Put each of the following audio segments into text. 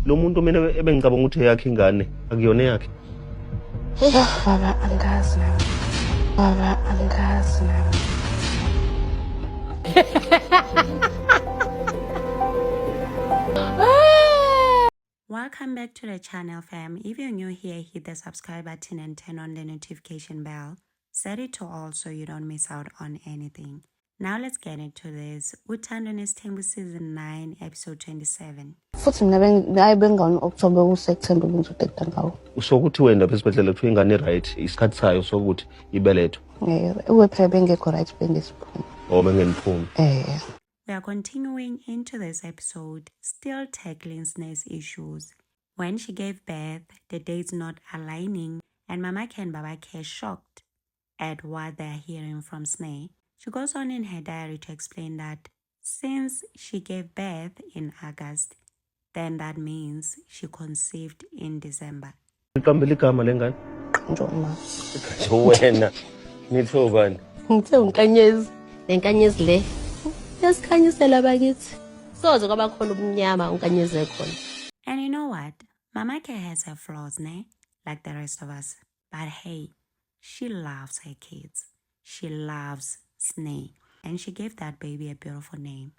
lo muntu mina ebengicabanga ukuthi eyakhe ingane akuyona yakhe. Baba angazi nami. Baba angazi nami. Welcome back to the channel, fam. If you're new here, hit the subscribe button and turn on the notification bell. Set it to all so you don't miss out on anything. Now let's get into this. Uthando Nesithembu season 9 episode 27. Futhi mina bengawo October uSeptember ngizoteta ngawo. Usokuthi wenda esibhedlela kuthiwa ingane right isikhathi sayo sokuthi ibelethwe. Uwephela bengekho right bengesiphuma. Bengeniphumi. We are continuing into this episode, still tackling Sne's issues. When she gave birth, the dates not aligning, and Mama K and Baba K shocked at what they are hearing from Sne. She goes on in her diary to explain that since she gave birth in August, then that means she conceived in December. Iqambile igama lengane. Njoma. Wena nitho bani? Ngithe unkanyezi. Lenkanyezi le. Yasikhanyisela bakithi. Soze kwaba khona ubumnyama unkanyezi ekhona. And you know what? Mama K has her flaws, ne? Like the rest of us. But hey, she loves her kids. She loves Sne. And she gave that baby a beautiful name.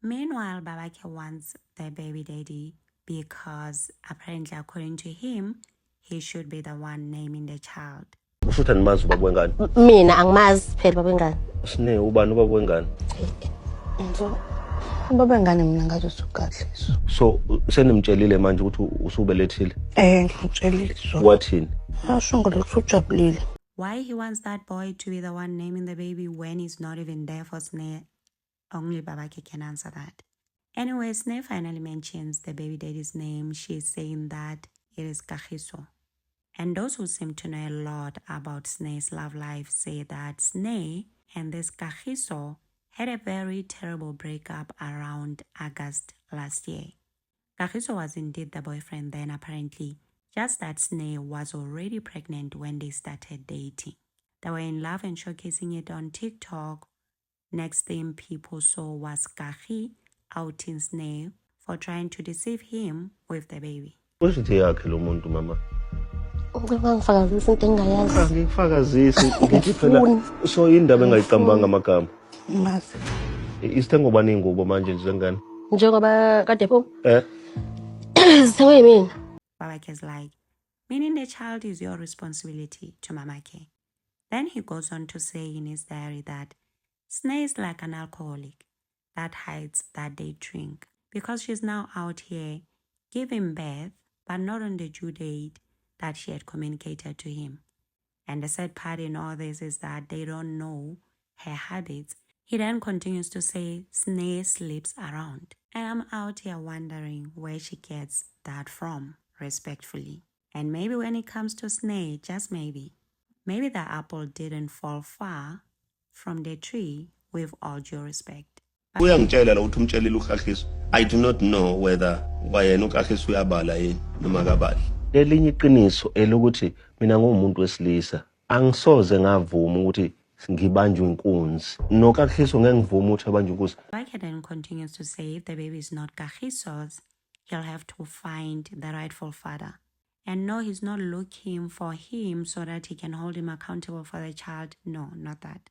Meanwhile, Baba K wants the baby daddy because apparently according to him, he should be the one naming the child. Usuthi animazi ubaba wengane. Mina angimazi phela baba wengane. Sne ubani ubaba wengane? Baba wengane mina ngathi usukadliso. So senimtshelile manje ukuthi usubelethile? Ngitshelile so. Wathini? Asho ngolokhu ujabulile. Why he wants that boy to be the one naming the baby when he's not even there for Sne, only Baba K can answer that. Anyway, Sne finally mentions the baby daddy's name. She's saying that it is Kagiso. And those who seem to know a lot about Sne's love life say that Sne and this Kagiso had a very terrible breakup around August last year. Kagiso was indeed the boyfriend then apparently, just that Sne was already pregnant when they started dating. They were in love and showcasing it on TikTok. Next thing people saw was Kagi outing Sne for trying to deceive him with the baby. Kushithi yakhe lo muntu mama. Ngifakazisa into engayazi. Angifakazisi ngithi phela so indaba engayiqambanga amagama. Mazi. Isithengo bani ingubo manje njengani? Njengoba kade pho? Sithengwe yimina. Baba K is like, meaning the child is your responsibility to Mama K. Then he goes on to say in his diary that Sne is like an alcoholic that hides that they drink because she's now out here giving birth but not on the due date that she had communicated to him. And the sad part in all this is that they don't know her habits. He then continues to say Sne sleeps around. And I'm out here wondering where she gets that from, respectfully. And maybe when it comes to Sne, just maybe the apple didn't fall far from the tree, with all due respect. Uyangitshela la uthi umtshelile uKagiso. I do not know whether wayena uKagiso uyabala yini noma akabali. Lelinye iqiniso elokuthi mina ngumuntu wesilisa angisoze ngavuma ukuthi ngibanjwe inkunzi. No Kagiso ngeke ngivuma ukuthi abanjwe inkunzi. Baba then continues to say if the baby is not Kagiso's, he'll have to find the rightful father. And no, he's not looking for him so that he can hold him accountable for the child. No, not that.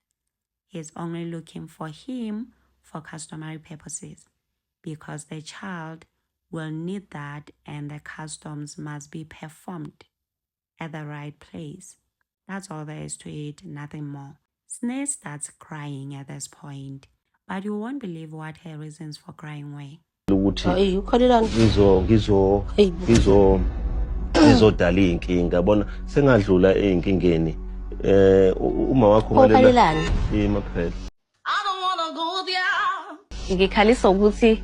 He's only looking for him for customary purposes because the child will need that and the customs must be performed at the right place. That's all there is to it, nothing more. Sne starts crying at this point, but you won't believe what her reasons for crying were. Ukuthi ngizodala inkinga bona sengadlula einkingeni uma wakho ngalela maphela. Ngikhalisa ukuthi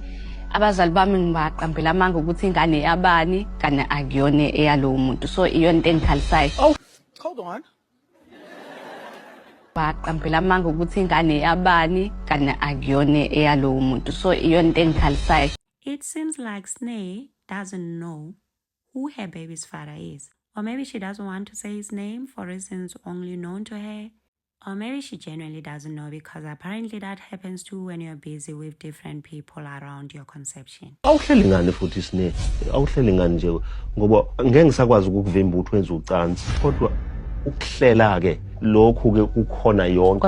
abazali bami ngibaqambela amanga ukuthi ingane yabani kana akuyona eyalowo muntu so iyona into engikhalisayo. Oh, hold on. Baqambela amanga ukuthi ingane yabani kana akuyona eyalowo muntu so iyona into engikhalisayo. It seems like Sne doesn't know who her baby's father is. Or maybe she doesn't want to say his name for reasons only known to her. Or maybe she genuinely doesn't know, because apparently that happens too when you're busy with different people around your conception. Awuhleli ngani futhi Sine? Awuhleli ngani nje ngoba ngeke ngisakwazi ukuvimba ukuthi wenze ucansi kodwa ukuhlela ke lokhu ke kukhona yonke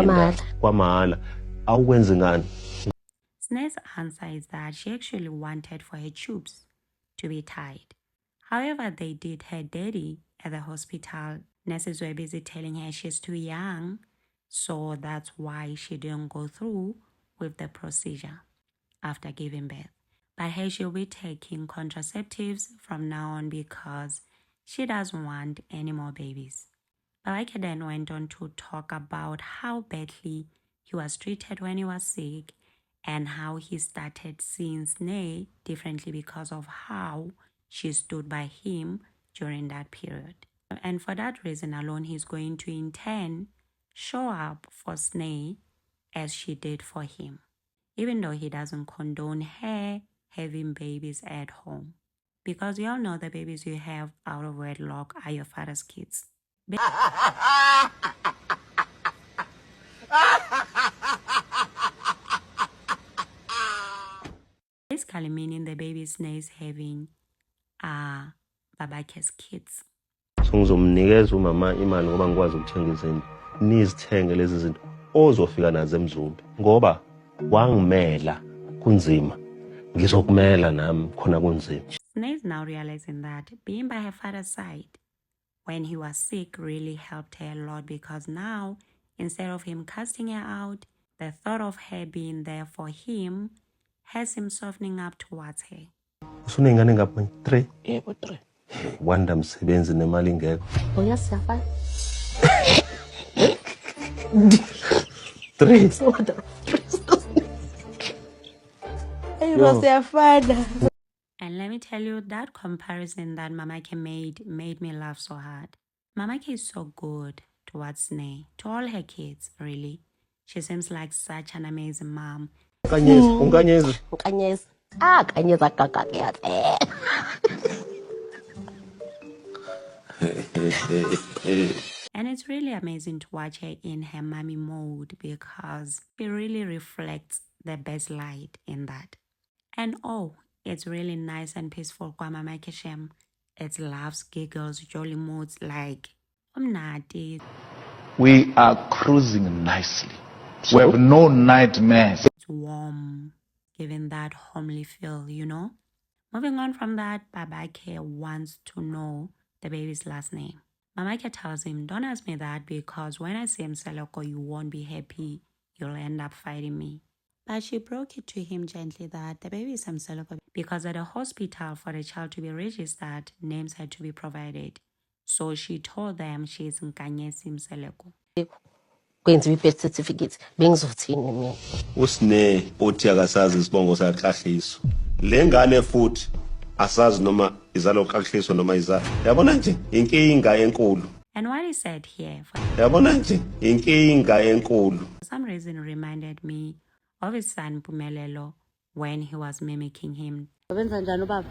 kwamahhala awukwenzi ngani? Sne's answer is that she actually wanted for her tubes to be tied. However, they did her dirty at the hospital. Nurses were busy telling her she's too young, so that's why she didn't go through with the procedure after giving birth. But hey, she'll be taking contraceptives from now on because she doesn't want any more babies. Babake then went on to talk about how badly he was treated when he was sick and how he started seeing Sne differently because of how she stood by him during that period. And for that reason alone, he's going to in turn show up for Sne as she did for him, even though he doesn't condone her having babies at home. Because we all know the babies you have out of wedlock are your father's kids. Basically meaning the babies Sne is having are Babake's kids. So ngizomnikeza umama imali ngoba ngikwazi ukuthenga izinto. Nizithenge lezi zinto ozofika nazo eMzumbe ngoba wangimela kunzima. Ngizokumela nami khona kunzima. Sne is now realizing that being by her father's side when he was sick really helped her a lot, because now instead of him casting her out, the thought of her being there for him has him softening up towards her. Usunengane ngapha 3? Yebo 3. Wanda msebenzi nemali ngekho. Uyasiyafana. 3. Soda. Uyasiyafana. And let me tell you, that comparison that Mamake made me laugh so hard. Mamake is so good towards Sne, to all her kids, really. She seems like such an amazing mom. Unkanyezi. Unkanyezi. Kanyezi akakakuyathe. And it's really amazing to watch her in her mommy mode, because she really reflects the best light in that. And oh, it's really nice and peaceful kwa Mamake Shem. It's laughs, giggles, jolly moods like umnati. We are cruising nicely. We have no nightmares. It's warm, giving that homely feel, you know? Moving on from that, Babake wants to know the baby's last name. Mamake tells him, don't ask me that, because when I say Mseloko, you won't be happy. You'll end up fighting me. But she broke it to him gently that the baby is Mseloko because at the hospital for the child to be registered, names had to be provided. So she told them she's Nkanyezi Mseloko. Kwenziwe birth certificate bengizothini mina. Usine othi akasazi isibongo sakahliso. Le ngane futhi asazi noma izalo kahliso noma izalo. Yabona nje inkinga enkulu. And what he said here Yabona nje inkinga enkulu. for some reason reminded me of his son Pumelelo when he was mimicking him. Wenza njani ubaba?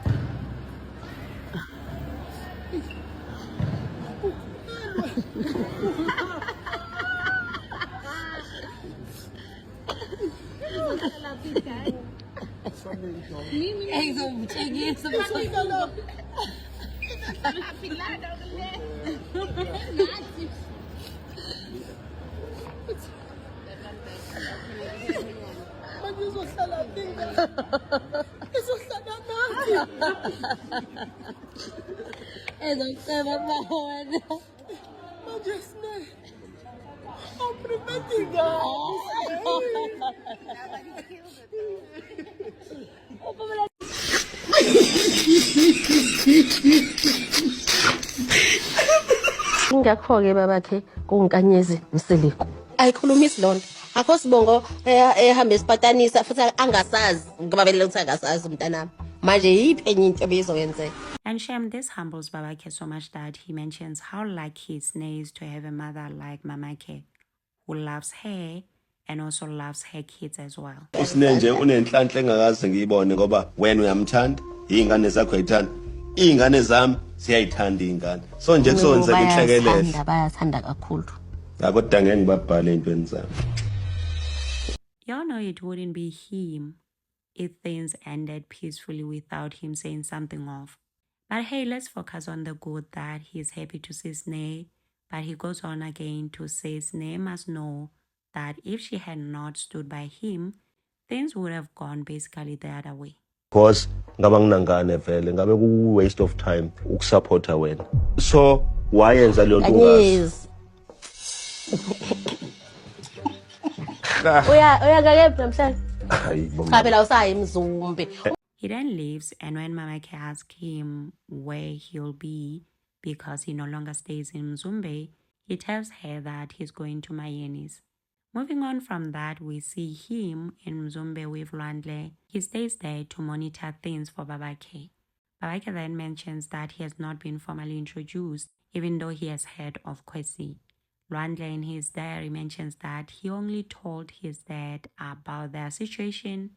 Ezocela wena. Manje Sne. Ingakho-ke babakhe kuNkanyezi Mseleko. Ayikhulumisi lona. Akho sibongo ehamba esipatanisa futhi angasazi ngoba belele ukuthi angasazi umntanami. Manje yiphi enye into beyizoyenzeka? And Shem, this humbles Babake so much that he mentions how lucky Sne is to have a mother like Mamake, who loves her and also loves her kids as well. Usine nje unenhlanhla engakaze ngiyibone ngoba wena uyamthanda, izingane zakho ayithanda. Izingane zami siyayithanda izingane. So nje kusonzeka inhlekelele. Bayathanda kakhulu. Kodwa ngeke ngibabhale ey'ntweni zami. Y'all know it wouldn't be him if things ended peacefully without him saying something off. But hey, let's focus on the good that he's happy to see Sneh. But he goes on again to say Sneh must know that if she had not stood by him, things would have gone basically the other way. Because ngaba nginangane vele ngabe ku waste of time ukusupporta wena. So wayenza leyo nto ungazi. Yes. Uyakakephi namhlanje? Hayi bo. Cha phela usayi Mzumbe. He then leaves, and when Mamake asks him where he'll be because he no longer stays in Mzumbe, he tells her that he's going to Mayenis. Moving on from that, we see him in Mzumbe with Lwandle. He stays there to monitor things for Babake. Babake then mentions that he has not been formally introduced, even though he has heard of Kwesi. Lwandle in his diary mentions that he only told his dad about their situation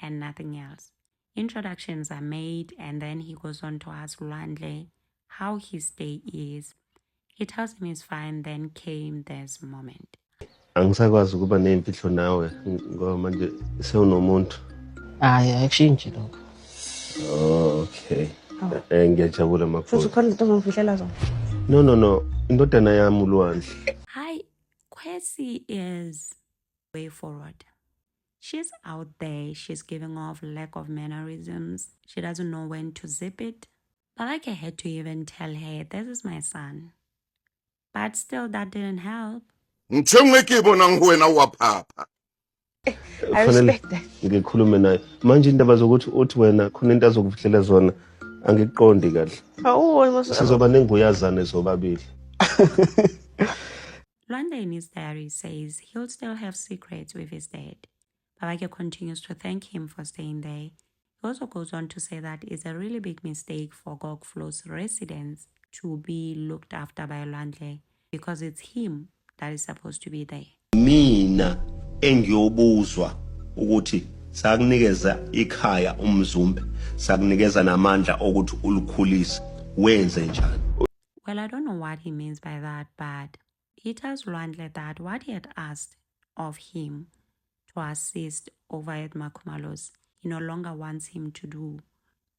and nothing else. Introductions are made, and then he goes on to ask Lwandle how his stay is. He tells him he's fine, then came this moment. Angisakwazi ukuba nemfihlo nawe ngoba manje sewunomuntu. Hayi akushintshi lokho. Okay. Ngiyajabula makhulu. Futhi khona into ongifihlela zona. No. Indodana yami uLwandle. Hi, Kwesi is way forward. She's out there, she's giving off lack of mannerisms. She doesn't know when to zip it. Babake had to even tell her, this is my son. But still, that didn't help. I respect that. Ngikhulume naye. Manje indaba zokuthi uthi wena khona into azokufihlela zona angiqondi kahle. Sizoba nenguyazana ezobabili. Lwandle in his diary says he'll still have secrets with his dad. Babake continues to thank him for staying there. He also goes on to say that it's a really big mistake for Gokflo's residents to be looked after by Lwandle because it's him that is supposed to be there. Mina engiyobuzwa ukuthi sakunikeza ikhaya uMzumbe, sakunikeza namandla ukuthi ulukhulise, wenze njani? Well, I don't know what he means by that, but he tells Lwandle that what he had asked of him to assist over at Makhumalo's, he no longer wants him to do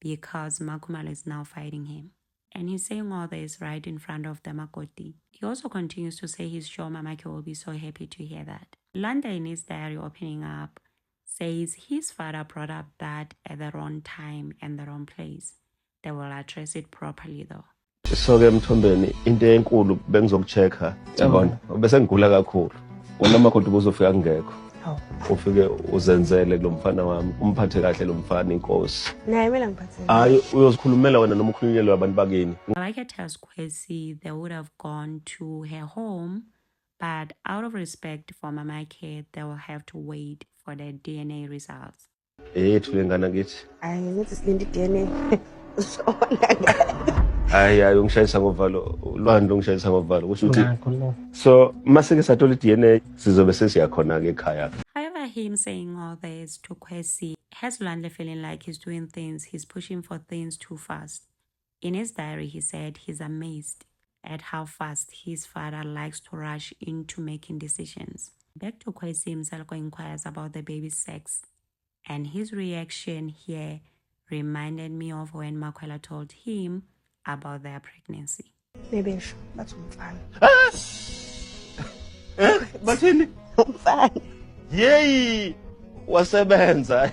because Makhumalo is now fighting him. And he's saying all this right in front of the Makoti. He also continues to say he's sure Mamake will be so happy to hear that. Lwandle in his diary opening up says his father brought up that at the wrong time and the wrong place. They will address it properly though. So ke Mthombeni into enkulu bengizokuchecka yabona bese ngigula kakhulu. Wena Makoti kuzofika ngekho. Ufike uzenzele kulomfana wami umphathe kahle lomfana inkosi. Naye mina ngiphathele. Hayi uyozikhulumela wena noma ukhulunyelwe abantu bakini. Babake tells Kwesi they would have gone to her home, but out of respect for Mamake, they will have to wait for the DNA results. Thule ngana kithi. Hayi ngithi silinde DNA. Hayi ungishayisa ngovalo Lwandle ungishayisa ngovalo kusho ukuthi so maseke sathola iDNA sizobe sesiyakhona ke ekhaya. However, him saying all this to Kwesi has Lwandle feeling like he's doing things, he's pushing for things too fast. In his diary, he said he's amazed at how fast his father likes to rush into making decisions. Back to Kwesi himself inquires about the baby's sex, and his reaction here reminded me of when Makwela told him about their pregnancy. Nebesho bathi umfana. Bathini? Umfana. Yey! Wasebenza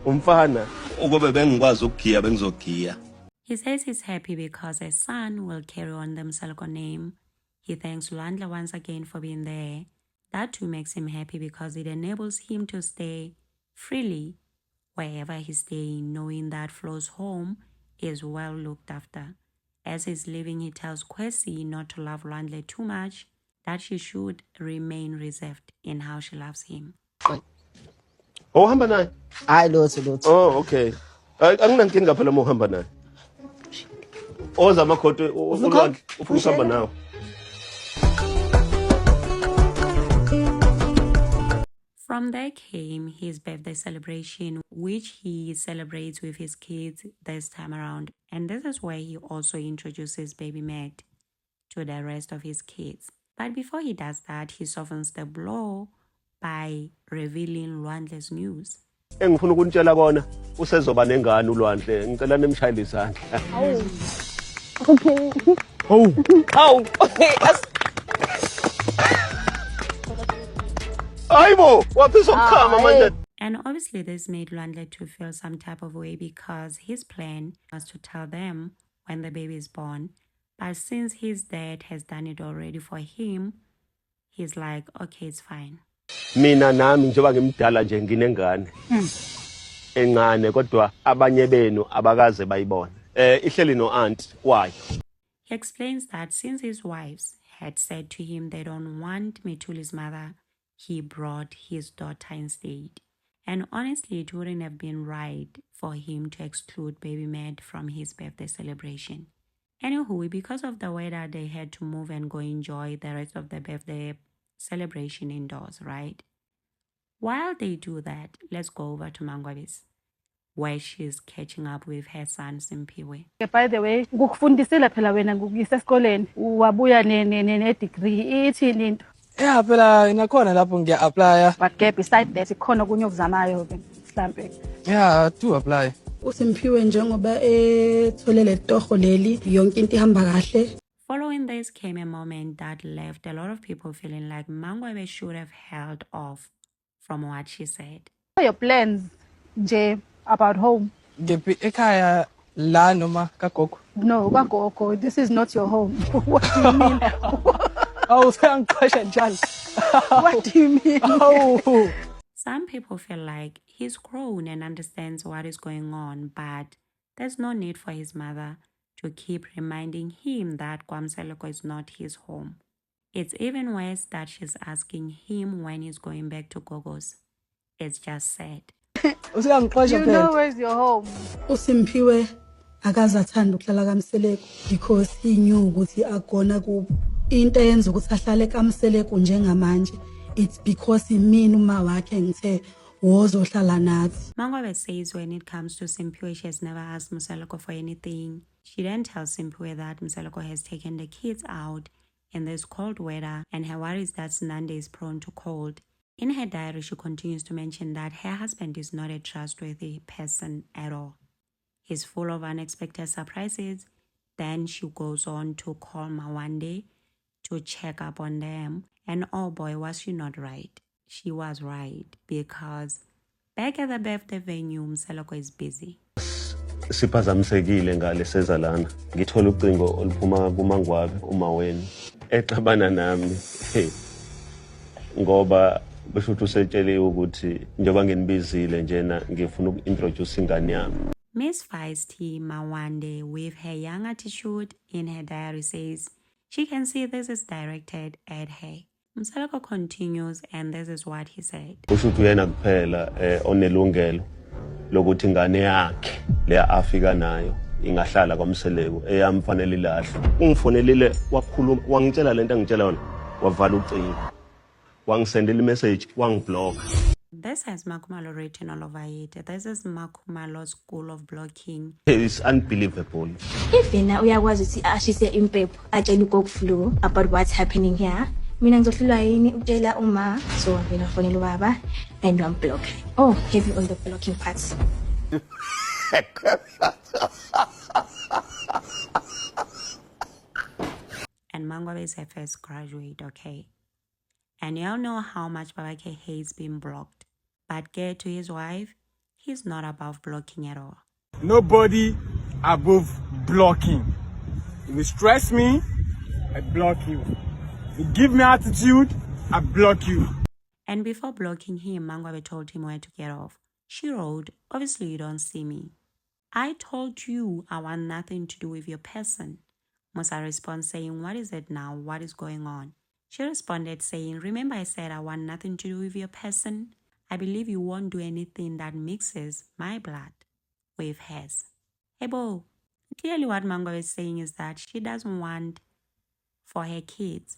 umfana ukube bengikwazi ukugiya bengizogiya. He says he's happy because his son will carry on the Msalko name. He thanks Lwandle once again for being there. That too makes him happy because it enables him to stay freely wherever he's staying, knowing that Flo's home is well looked after. As he's leaving, he tells Kwesi not to love Lwandle too much, that she should remain reserved in how she loves him. Oh, hamba naye? Hayi lotho. Oh, okay. Anginankinga phela uma uhamba naye. Oza Makoti uLwandle ufuna ukuhamba nawe. From there came his birthday celebration, which he celebrates with his kids this time around. And this is where he also introduces baby Matt to the rest of his kids. But before he does that, he softens the blow by revealing Lwandle's news. Engifuna ukunitshela kona usezoba nengane uLwandle. Ngicela nimshayele izandla. Okay. Oh. Oh, okay. Hayibo, wafisa ukukhama manje. And obviously this made Lwandle to feel some type of way because his plan was to tell them when the baby is born. But since his dad has done it already for him, he's like, okay, it's fine. Mina nami njengoba ngimdala nje nginengane. Encane kodwa abanye benu abakaze bayibona. Ihleli no aunt why? He explains that since his wives had said to him they don't want Methuli's mother, he brought his daughter instead. And honestly, it wouldn't have been right for him to exclude Baby Mad from his birthday celebration. Anywho, because of the weather, they had to move and go enjoy the rest of the birthday celebration indoors, right? While they do that, let's go over to Mangwabis, where she's catching up with her son Simpiwe. By the way, ngukufundisela phela wena ngukuyisa esikoleni wabuya ne degree ithini into. Yeah, phela inakhona lapho ngiya-applya. But ke beside that ikhona okunye okuzamayo ke mhlambe. Yeah, to apply. uSimphiwe njengoba etholele torho leli yonke into ihamba kahle. Following this came a moment that left a lot of people feeling like Mangwabe should have held off from what she said. What are your plans nje about home? Ngephi ekhaya la noma kagogo? No, kagogo, this is not your home. What do you mean? Oh, uyangiqasha njalo. What do you mean? Oh. Some people feel like he's grown and understands what is going on, but there's no need for his mother to keep reminding him that KwaMseloko is not his home. It's even worse that she's asking him when he's going back to Gogo's. It's just sad. Uyangiqasha You know where's your home? uSimphiwe akaze athanda ukuhlala kaMseleko because he knew ukuthi akona kubo. Into eyenza ukuthi ahlale kaMseleko njengamanje it's because imini uma wakhe ngithe wozohlala nathi. Mangwabe says when it comes to Simpiwe, she has never asked Mseloko for anything. She then tells Simpiwe that Mseloko has taken the kids out in this cold weather and her worries that Nande is prone to cold. In her diary, she continues to mention that her husband is not a trustworthy person at all. He's full of unexpected surprises. Then she goes on to call Mawande to check up on them. And oh boy, was she not right. She was right because back at the birthday venue, Mseloko is busy. Siphazamisekile ngale sezalana. Ngithola ucingo oluphuma kuMangwabe uMaweni exabana nami. Ngoba besho usetshele ukuthi njengoba nginibizile njena ngifuna ukintroduce ingane yami. Miss Feisty Mawande, with her young attitude in her diary, says she can see this is directed at her. Mseloko continues, and this is what he said. Usho ukuthi uyena kuphela onelungelo lokuthi ingane yakhe le afika nayo ingahlala kwaMseleko eyamfanele ilahle. Ungifonelile wakhuluma wangitshela lento engitshela yona wavala ucingo. Wangisendela imessage wangiblock. This has Makumalo written all over it. This is Makumalo's school of blocking. It's unbelievable. If yena uyakwazi ukuthi ashise impepho atshela uGogflu about what's happening here, mina ngizohlulwa yini ukutshela uma so mina fonela ubaba and unblock. Oh, heavy on the blocking parts. And Mangwabe is her first graduate, okay? And y'all know how much Babake hates being blocked. But get to his wife, he's not above blocking at all. Nobody above blocking. If you stress me, I block you. If you give me attitude, I block you. And before blocking him, Mangwabe told him where to get off. She wrote, obviously you don't see me. I told you I want nothing to do with your person. Musa responds saying, what is it now? What is going on? She responded saying, remember I said I want nothing to do with your person? I believe you won't do anything that mixes my blood with hers. Hey, Bo, clearly what Mangwabe is saying is that she doesn't want for her kids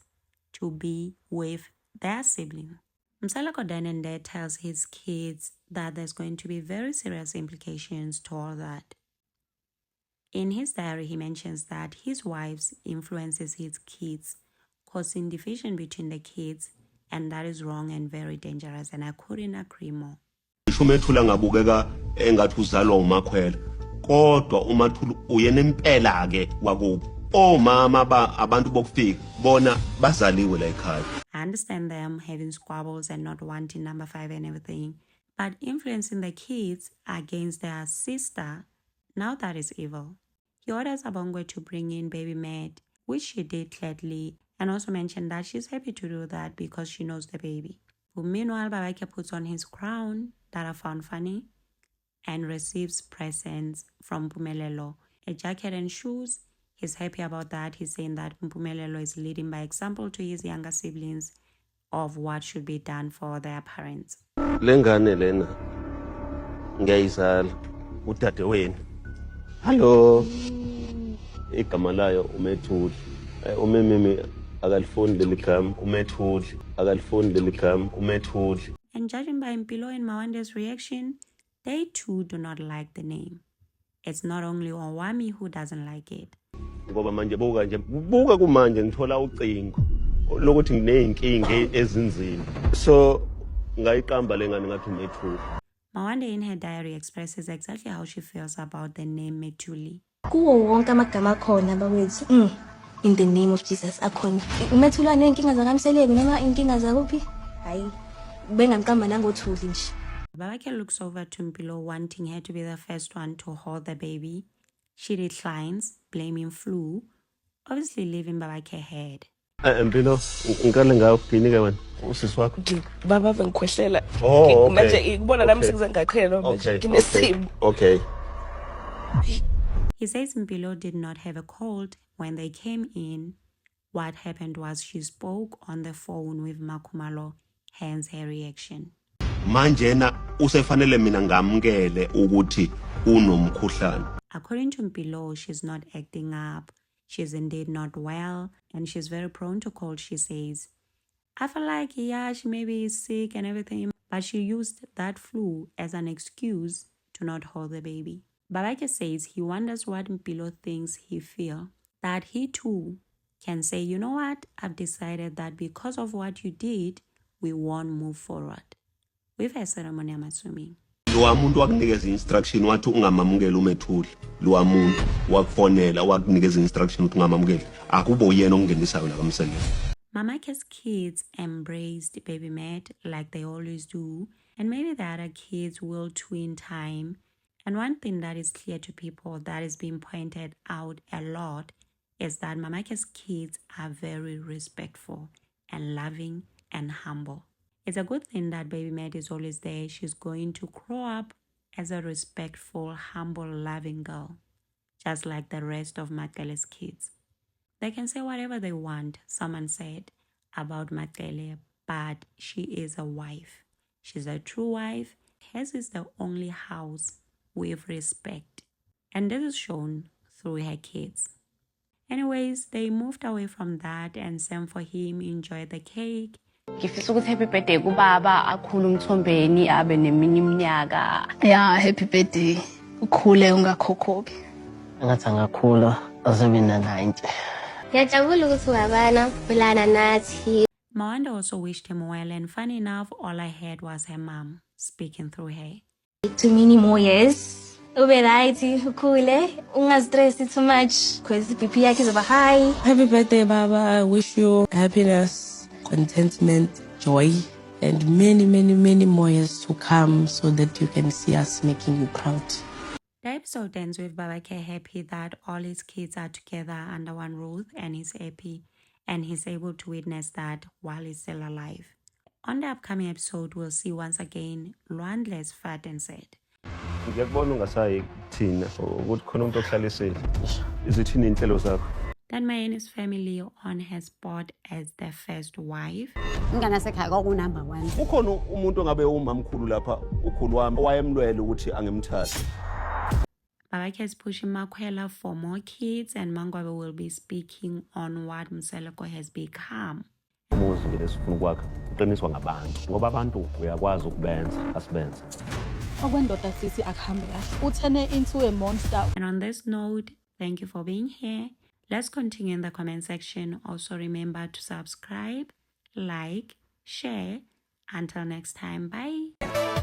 to be with their sibling. Mseloko then and there tells his kids that there's going to be very serious implications to all that. In his diary, he mentions that his wife influences his kids causing division between the kids, and that is wrong and very dangerous, and I couldn't agree more. uMethuli ngabukeka engathi uzalwa umakhwela kodwa uMathuli uyena impela ke wakubo omama abantu bokufika bona bazaliwe la ekhaya. I understand them having squabbles and not wanting number 5 and everything, but influencing the kids against their sister, now that is evil. He orders Abongwe to bring in baby Matt, which she did gladly, and also mentioned that she's happy to do that because she knows the baby. Meanwhile, Babake puts on his crown that I found funny and receives presents from Mpumelelo, a jacket and shoes. He's happy about that. He's saying that Mpumelelo is leading by example to his younger siblings of what should be done for their parents. Lengane lena ngiyayizala udade wenu. Hello. Igama layo uMethuli. Umemimi akalifuni leligama uMethuli. Akalifuni leligama uMethuli. And judging by Mpilo and Mawande's reaction, they too do not like the name. It's not only Owami who doesn't like it. Ngoba manje buka kumanje ngithola ucingo lokuthi ngineyinkinga ezinzima. So ngayiqamba lengane ngathi uMethuli. Mawande in her diary expresses exactly how she feels about the name Methuli. Kuwo wonke amagama akhona bawethu. In the name of Jesus akhona. uMethuli anenkinga zakamseleki noma inkinga zakuphi? Hayi. Bengamqamba nangothuli nje. Babake looks over to Mpilo, wanting her to be the first one to hold the baby. She declines, blaming flu, obviously leaving Babake ahead. Mpilo ngikale ngawo uginike wena usisi wakho. Baba bengikhwehlela. Oh, okay. Manje ikubona nami sekuzangaqhela manje nginesimo. Okay. He says Mpilo did not have a cold when they came in. What happened was she spoke on the phone with Makhumalo, hence her reaction. Manje na usefanele mina ngamukele ukuthi unomkhuhlane. According to Mpilo, she's not acting up. She's indeed not well, and she's very prone to cold, she says. I feel like, yeah, she maybe is sick and everything, but she used that flu as an excuse to not hold the baby. Babake says he wonders what Mpilo thinks he feels, that he too can say, you know what, I've decided that because of what you did, we won't move forward. With her ceremony, I'm assuming. Lo muntu wakunikeza instruction wathi ungamamukela uMethuli. Lo muntu wakufonela wakunikeza instruction ukuthi ungamamukela. Akubo uyena ongenisayo la kamsele. Mamake's kids embraced baby Matt like they always do, and maybe the other kids will too in time. And one thing that is clear to people that is being pointed out a lot is that Mamake's kids are very respectful and loving and humble. It's a good thing that baby Matt is always there. She's going to grow up as a respectful, humble, loving girl, just like the rest of Makele's kids. They can say whatever they want, someone said, about Makele, but she is a wife. She's a true wife. Hers is the only house with respect. And this is shown through her kids. Anyways, they moved away from that and Sam for him enjoyed the cake. Ngifisa ukuthi happy birthday kubaba akhulu umthombeni abe neminye iminyaka. Yeah, happy birthday. Ukhule ungakhokhobi. Ngathi angakhula azobe na 90. Ngiyajabula ukuthi wabana ulana nathi. Mawanda also wished him well, and funny enough, all I heard was her mom speaking through her. Too many more years. Ube right, ukhule, ungastress too much because BP yakhe izoba high. Happy birthday baba. I wish you happiness, contentment, joy, and many, many, many more years to come so that you can see us making you proud. The episode ends with Babake happy that all his kids are together under one roof, and he's happy and he's able to witness that while he's still alive. On the upcoming episode, we'll see once again Lwandle's fat and sad. Ngiyakubona ungasayi thina ukuthi khona umuntu ohlalisile. Izithini inhlelo zakho? Then Mayene's family on her spot as their first wife. Nganasekhaya kwakunumber 1. Ukhona umuntu ongabe umamkhulu lapha ukhulu wami owayemlwele ukuthi angimthathe. Babake is pushing Makwela for more kids, and Mangwabe will be speaking on what Mseleko has become. Umuzi lesifuna ukwakha uqiniswa ngabantu ngoba abantu uyakwazi ukubenza asibenze. Okwendoda sisi akuhambe kahle. Uthene into a monster. And on this note, thank you for being here. Let's continue in the comment section. Also remember to subscribe, like, share. Until next time, bye.